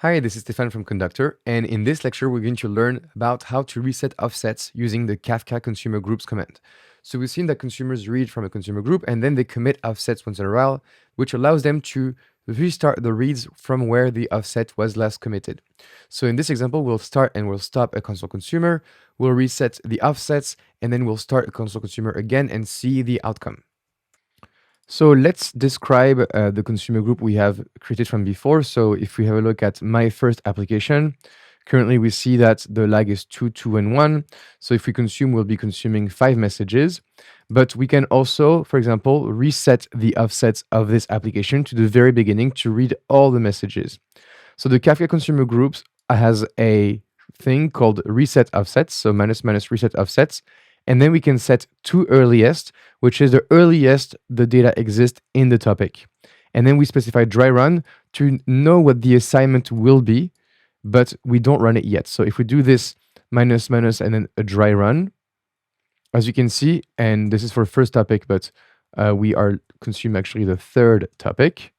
Hi, this is Stephane from Conductor, and in this lecture, we're going to learn about how to reset offsets using the Kafka Consumer Groups command. So we've seen that consumers read from a consumer group, and then they commit offsets once in a while, which allows them to restart the reads from where the offset was last committed. So in this example, we'll start and we'll stop a console consumer, we'll reset the offsets, and then we'll start a console consumer again and see the outcome. So let's describe the consumer group we have created from before. So if we have a look at my first application, currently we see that the lag is 2, 2, and 1. So if we consume, we'll be consuming 5 messages. But we can also, for example, reset the offsets of this application to the very beginning to read all the messages. So the Kafka Consumer Groups has a thing called reset offsets, so minus reset offsets. And then we can set to earliest, which is the earliest the data exists in the topic. And then we specify dry run to know what the assignment will be, but we don't run it yet. So if we do this minus and then a dry run, as you can see, and this is for first topic, but we are consume actually the third topic.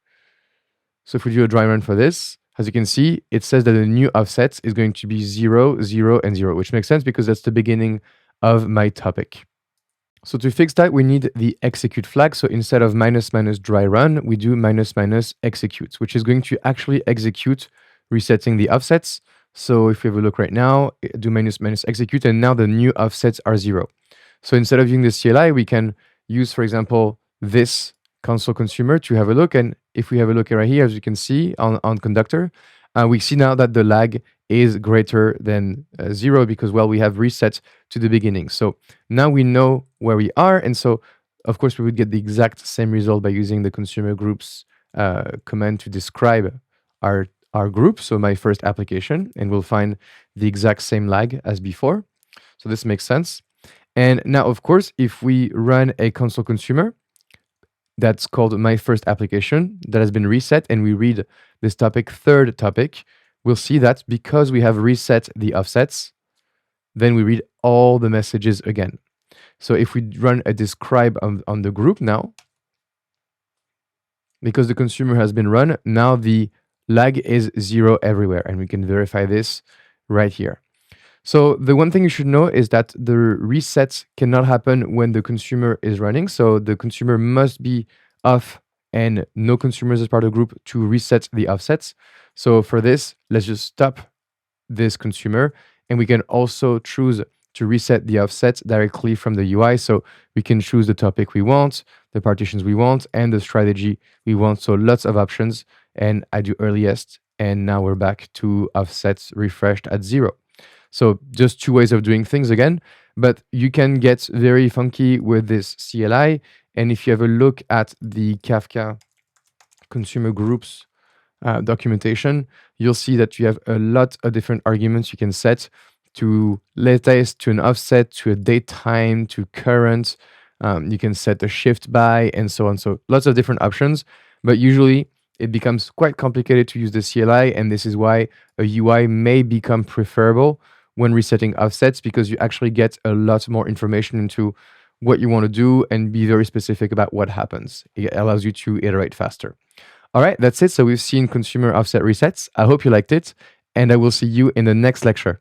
So if we do a dry run for this, as you can see, it says that the new offset is going to be 0, 0, and 0, which makes sense because that's the beginning of my topic. So to fix that, we need the execute flag. So instead of minus dry run, we do minus execute, which is going to actually execute resetting the offsets. So if we have a look right now, do minus execute, and now the new offsets are 0. So instead of using the CLI, we can use, for example, this console consumer to have a look. And if we have a look right here, as you can see on Conductor, we see now that the lag is greater than 0 because, well, we have reset to the beginning. So now we know where we are. And so, of course, we would get the exact same result by using the consumer groups command to describe our group. So my first application, and we'll find the exact same lag as before. So this makes sense. And now, of course, if we run a console consumer, that's called my first application that has been reset, and we read this topic, third topic, we'll see that because we have reset the offsets, then we read all the messages again. So if we run a describe on the group now, because the consumer has been run, now the lag is 0 everywhere, and we can verify this right here. So the one thing you should know is that the resets cannot happen when the consumer is running. So the consumer must be off and no consumers as part of the group to reset the offsets. So for this, let's just stop this consumer, and we can also choose to reset the offsets directly from the UI. So we can choose the topic we want, the partitions we want, and the strategy we want. So lots of options, and I do earliest, and now we're back to offsets refreshed at 0. So just 2 ways of doing things again, but you can get very funky with this CLI. And if you have a look at the Kafka Consumer Groups documentation, you'll see that you have a lot of different arguments you can set to latest, to an offset, to a date time, to current. You can set a shift by, and so on. So lots of different options, but usually it becomes quite complicated to use the CLI, and this is why a UI may become preferable when resetting offsets, because you actually get a lot more information into what you want to do and be very specific about what happens. It allows you to iterate faster. All right, that's it. So we've seen consumer offset resets. I hope you liked it, and I will see you in the next lecture.